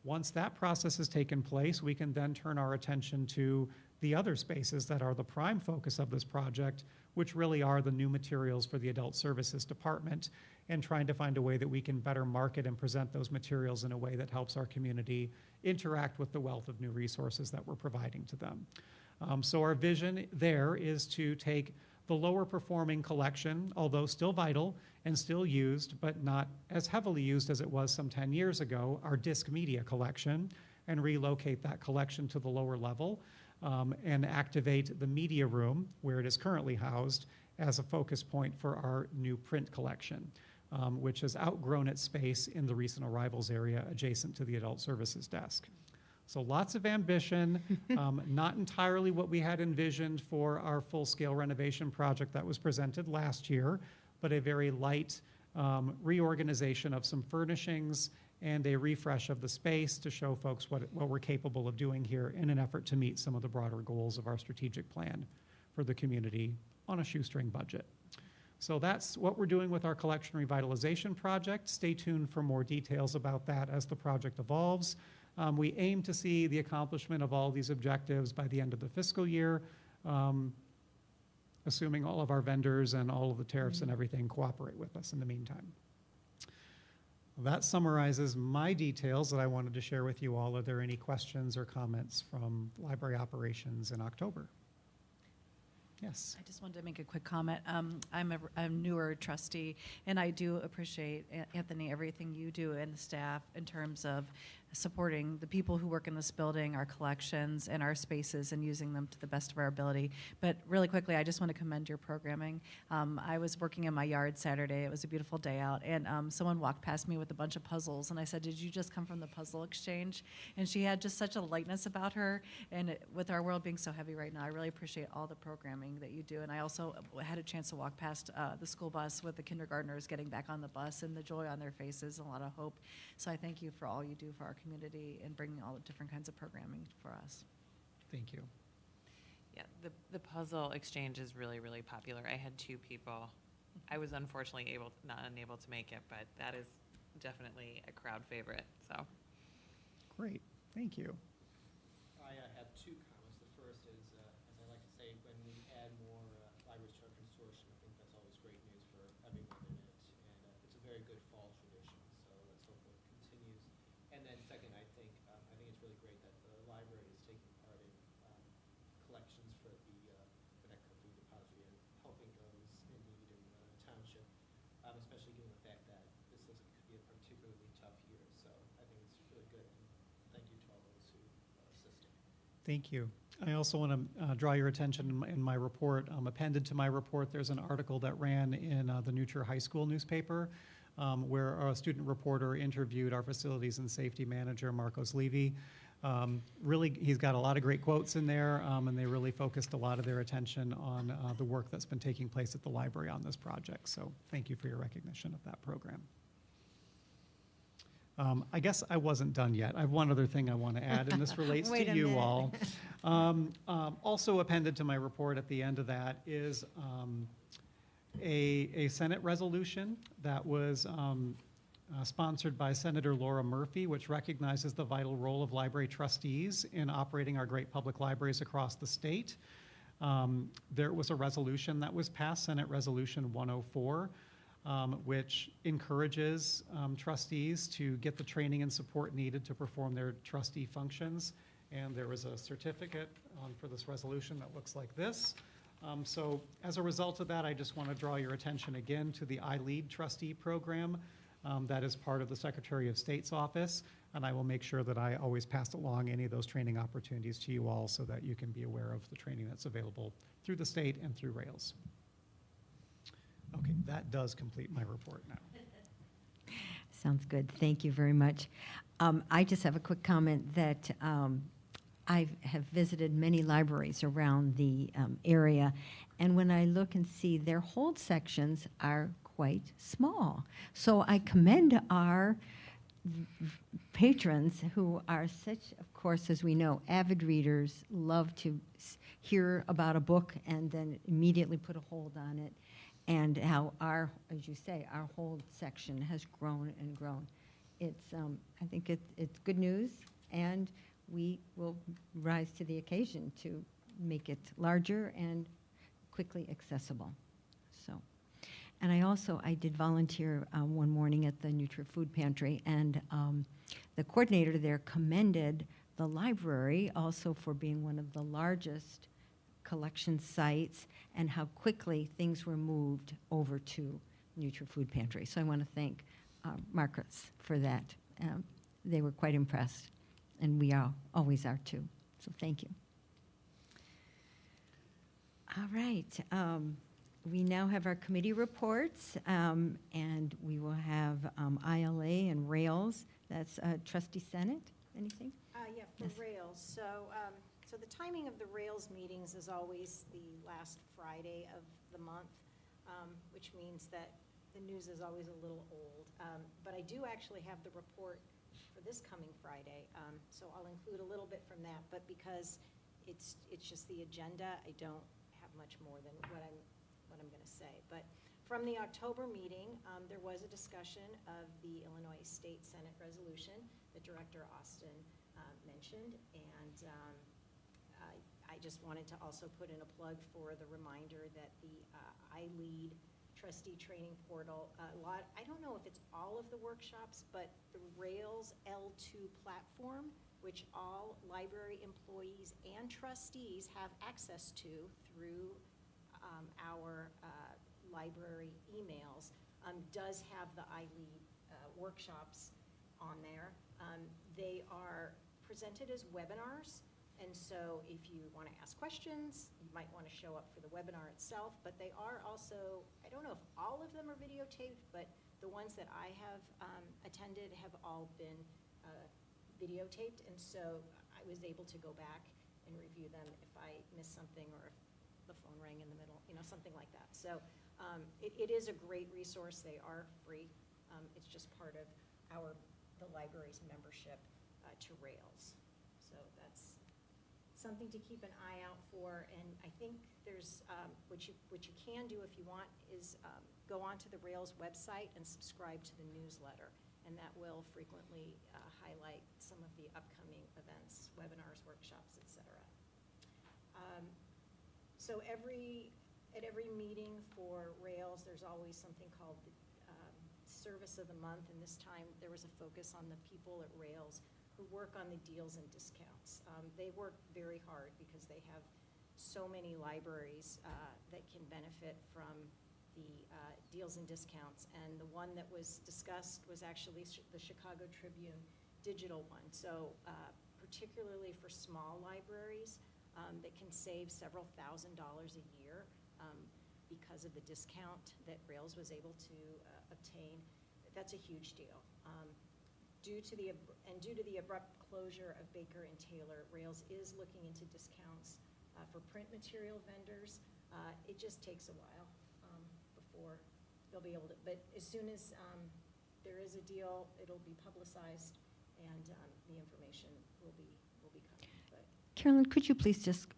Once that process has taken place, we can then turn our attention to the other spaces that are the prime focus of this project, which really are the new materials for the Adult Services Department, and trying to find a way that we can better market and present those materials in a way that helps our community interact with the wealth of new resources that we're providing to them. So our vision there is to take the lower performing collection, although still vital and still used, but not as heavily used as it was some 10 years ago, our disc media collection, and relocate that collection to the lower level, and activate the media room where it is currently housed as a focus point for our new print collection, which has outgrown its space in the recent arrivals area adjacent to the Adult Services desk. So lots of ambition, not entirely what we had envisioned for our full-scale renovation project that was presented last year, but a very light reorganization of some furnishings and a refresh of the space to show folks what we're capable of doing here in an effort to meet some of the broader goals of our strategic plan for the community on a shoestring budget. So that's what we're doing with our collection revitalization project. Stay tuned for more details about that as the project evolves. We aim to see the accomplishment of all these objectives by the end of the fiscal year, assuming all of our vendors and all of the tariffs and everything cooperate with us in the meantime. That summarizes my details that I wanted to share with you all. Are there any questions or comments from library operations in October? Yes. I just wanted to make a quick comment. I'm a newer trustee, and I do appreciate, Anthony, everything you do and the staff in terms of supporting the people who work in this building, our collections, and our spaces, and using them to the best of our ability. But really quickly, I just want to commend your programming. I was working in my yard Saturday. It was a beautiful day out, and someone walked past me with a bunch of puzzles, and I said, "Did you just come from the puzzle exchange?" And she had just such a lightness about her, and with our world being so heavy right now, I really appreciate all the programming that you do. And I also had a chance to walk past the school bus with the kindergartners getting back on the bus, and the joy on their faces, and a lot of hope. So I thank you for all you do for our community and bringing all the different kinds of programming for us. Thank you. Yeah, the puzzle exchange is really, really popular. I had 2 people. I was unfortunately unable to make it, but that is definitely a crowd favorite, so. Great, thank you. I have 2 comments. The first is, as I like to say, when we add more libraries to our consortium, I think that's always great news for everyone in it. And it's a very good fall tradition, so let's hope it continues. And then second, I think it's really great that the library is taking part in collections for the Connecticut Food Depository and helping those in need in the township, especially given the fact that this looks like it could be a particularly tough year. So I think it's really good, and thank you to all those who assisted. Thank you. I also want to draw your attention in my report. Appended to my report, there's an article that ran in the New Trier High School newspaper where a student reporter interviewed our facilities and safety manager, Marcos Levy. Really, he's got a lot of great quotes in there, and they really focused a lot of their attention on the work that's been taking place at the library on this project. So thank you for your recognition of that program. I guess I wasn't done yet. I have one other thing I want to add, and this relates Wait to a you minute. all. Also appended to my report at the end of that is a Senate resolution that was sponsored by Senator Laura Murphy, which recognizes the vital role of library trustees in operating our great public libraries across the state. There was a resolution that was passed, Senate Resolution 104, which encourages trustees to get the training and support needed to perform their trustee functions. And there was a certificate for this resolution that looks like this. So as a result of that, I just want to draw your attention again to the iLead trustee program that is part of the Secretary of State's office. And I will make sure that I always pass along any of those training opportunities to you all so that you can be aware of the training that's available through the state and through Rails. Okay, that does complete my report now. Sounds good. Thank you very much. I just have a quick comment that I have visited many libraries around the area, and when I look and see their hold sections are quite small. So I commend our patrons who are such, of course, as we know, avid readers, love to hear about a book and then immediately put a hold on it, and how our, as you say, our hold section has grown and grown. It's, I think it's good news, and we will rise to the occasion to make it larger and quickly accessible. So, and I did volunteer one morning at the Nutri-Food Pantry, and the coordinator there commended the library also for being one of the largest collection sites and how quickly things were moved over to Nutri-Food Pantry. So I want to thank Marcus for that. They were quite impressed, and we always are too. So thank you. All right. We now have our committee reports, and we will have ILA and Rails. That's Trustee Senate. Anything? Yeah, for Yes. Rails. So the timing of the Rails meetings is always the last Friday of the month, which means that the news is always a little old. But I do actually have the report for this coming Friday, so I'll include a little bit from that. But because it's just the agenda, I don't have much more than what I'm going to say. But from the October meeting, there was a discussion of the Illinois State Senate resolution that Director Austin mentioned, and I just wanted to also put in a plug for the reminder that the iLead trustee training portal, I don't know if it's all of the workshops, but the Rails L2 platform, which all library employees and trustees have access to through our library emails, does have the iLead workshops on there. They are presented as webinars, and so if you want to ask questions, you might want to show up for the webinar itself, but they are also, I don't know if all of them are videotaped, but the ones that I have attended have all been videotaped, and so I was able to go back and review them if I missed something or if the phone rang in the middle, something like that. So it is a great resource. They are free. It's just part of the library's membership to Rails. So that's something to keep an eye out for. And I think there's, what you can do if you want is go onto the Rails website and subscribe to the newsletter. And that will frequently highlight some of the upcoming events, webinars, workshops, et cetera. So at every meeting for Rails, there's always something called the Service of the Month, and this time there was a focus on the people at Rails who work on the deals and discounts. They work very hard because they have so many libraries that can benefit from the deals and discounts, and the one that was discussed was actually the Chicago Tribune digital one. So particularly for small libraries that can save several $1,000s a year because of the discount that Rails was able to obtain, that's a huge deal. Due to the abrupt closure of Baker and Taylor, Rails is looking into discounts for print material vendors. It just takes a while before they'll be able to, but as soon as there is a deal, it'll be publicized, and the information will be coming. But Carolyn, could you please just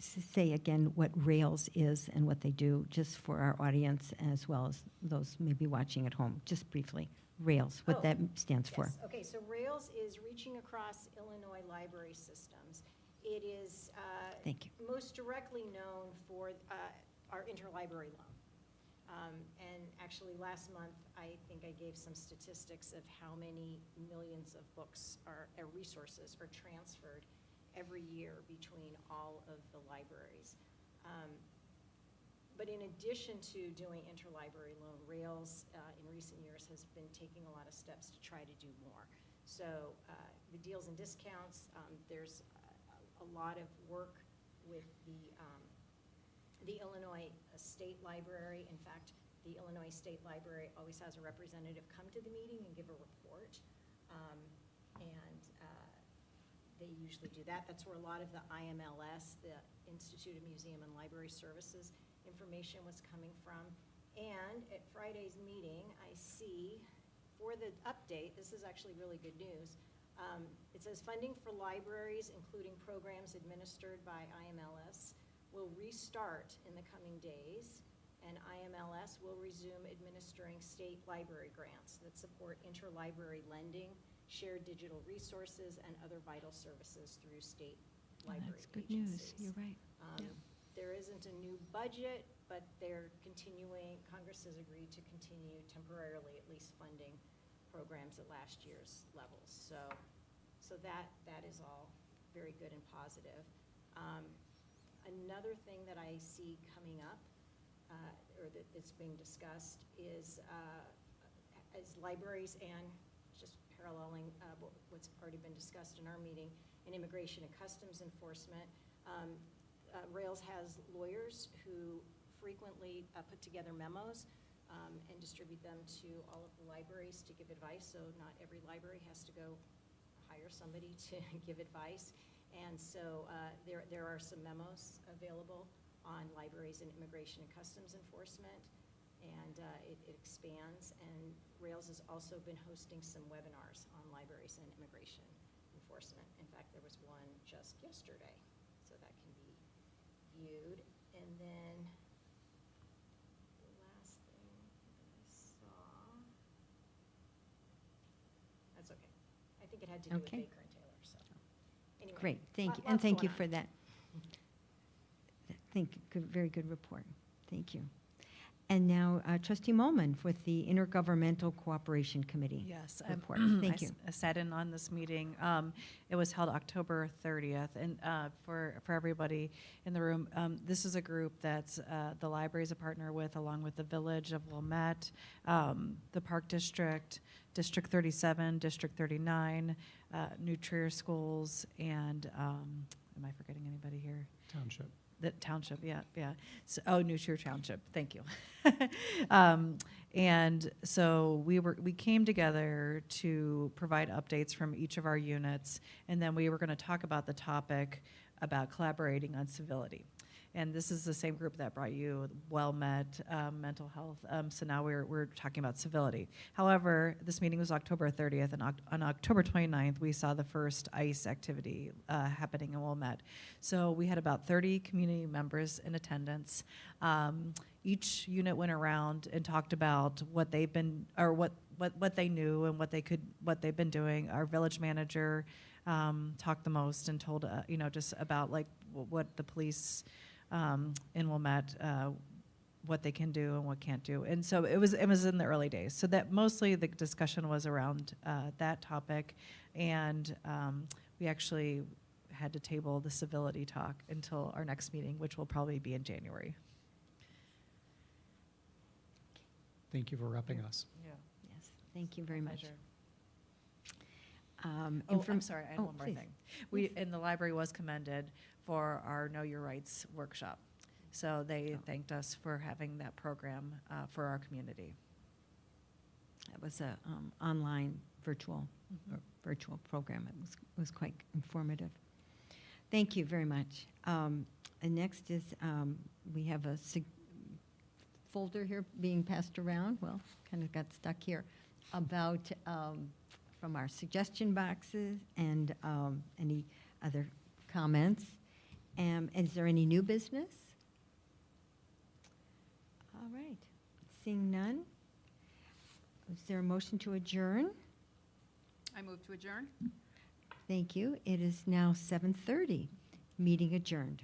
say again what Rails is and what they do, just for our audience as well as those maybe watching at home, just briefly? Rails, what Oh, that stands for. yes, okay, so Rails is Reaching Across Illinois Library Systems. It is Thank you. most directly known for our interlibrary loan. And actually, last month, I think I gave some statistics of how many millions of books or resources are transferred every year between all of the libraries. But in addition to doing interlibrary loan, Rails in recent years has been taking a lot of steps to try to do more. So the deals and discounts, there's a lot of work with the Illinois State Library. In fact, the Illinois State Library always has a representative come to the meeting and give a report. And they usually do that. That's where a lot of the IMLS, the Institute of Museum and Library Services, information was coming from. And at Friday's meeting, I see for the update, this is actually really good news. It says funding for libraries, including programs administered by IMLS, will restart in the coming days, and IMLS will resume administering state library grants that support interlibrary lending, shared digital resources, and other vital services through state library That's good agencies. news. You're right. Yeah. There isn't a new budget, but they're continuing, Congress has agreed to continue temporarily at least funding programs at last year's levels. So that is all very good and positive. Another thing that I see coming up, or that's being discussed, is as libraries and just paralleling what's already been discussed in our meeting, in immigration and customs enforcement. Rails has lawyers who frequently put together memos and distribute them to all of the libraries to give advice. So not every library has to go hire somebody to give advice. And so there are some memos available on libraries and immigration and customs enforcement, and it expands. And Rails has also been hosting some webinars on libraries and immigration enforcement. In fact, there was one just yesterday, so that can be viewed. And then the last thing that I saw, that's okay. I think it had to do with Okay. Baker and Taylor, so. Anyway, Great, thank you, and lots thank you going for on. that. Very good report. Thank you. And now Trustee Molman with the Intergovernmental Cooperation Committee. Yes. Report. Thank you. I sat in on this meeting. It was held October 30th. And for everybody in the room, this is a group that's the library is a partner with, along with the Village of Wilmette, the Park District, District 37, District 39, New Trier Schools, and am I forgetting anybody here? Township. The township, yeah. So, New Trier Township, thank you. And so we came together to provide updates from each of our units, and then we were going to talk about the topic about collaborating on civility. And this is the same group that brought you Wilmette, mental health. So now we're talking about civility. However, this meeting was October 30th, and on October 29th, we saw the first ICE activity happening in Wilmette. So we had about 30 community members in attendance. Each unit went around and talked about what they've been, or what they knew and what they've been doing. Our village manager talked the most and told just about like what the police in Wilmette, what they can do and what can't do. And so it was in the early days. So that mostly the discussion was around that topic, and we actually had to table the civility talk until our next meeting, which will probably be in January. Thank you for repping us. Yeah. Yes, thank you very much. Pleasure. And I'm sorry, I had one more please. thing. And the library was commended for our Know Your Rights workshop. So they thanked us for having that program for our community. That was a online virtual program. It was quite informative. Thank you very much. And next is we have folder here being passed around, well, kind of got stuck here, about, from our suggestion boxes and any other comments. Is there any new business? All right, seeing none. Is there a motion to adjourn? I move to adjourn. Thank you. It is now 7:30. Meeting adjourned.